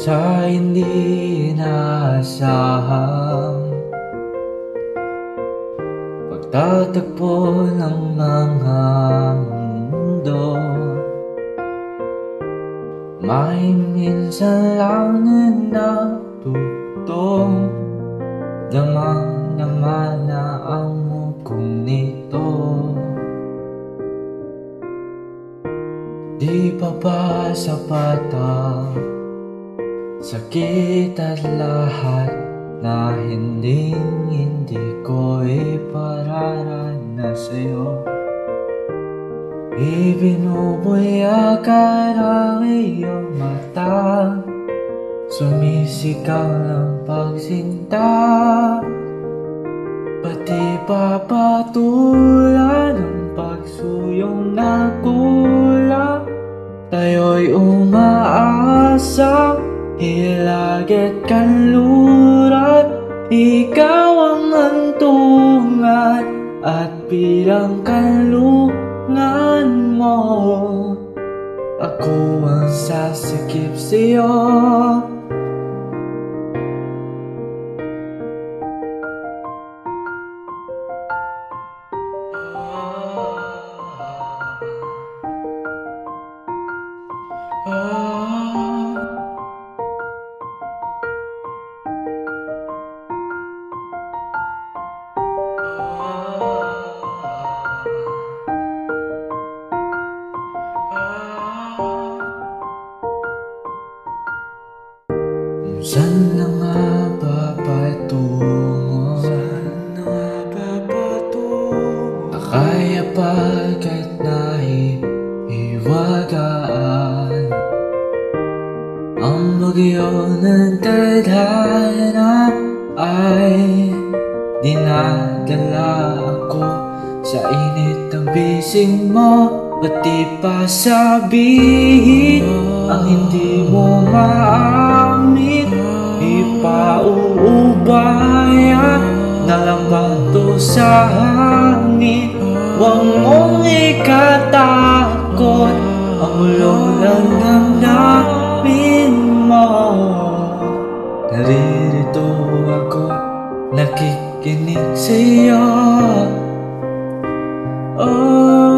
sa hindi inaasahang pagtatagpo ng mga mundo. May minsan lang na natutong damang-dama na ang mukong nito. Di pa ba sapat ang sakit at lahat na hindi ko ipararanas sa'yo? Ibinubuyakan ang iyong mata, sumisigaw ng pagsinta, pati papatulan ng pagsuyong na kulang. Tayo'y umaasa, hilagit kanluran, ikaw ang hantungan at bilang kanlungan mo, ako ang sasikip sa'yo. Saan na nga ba patungo? Akaya pa kahit nahihiwagaan ang bagyo ng tadhana ay dinadala ako sa init ng bisig mo. Pati pa sabihin ang hindi mo maamin, ipauubaya na lang ba to sa hangin? Huwag mong ikatakot ang ulong ng damdamin mo. Naririto ako, nakikinig sa'yo. Oh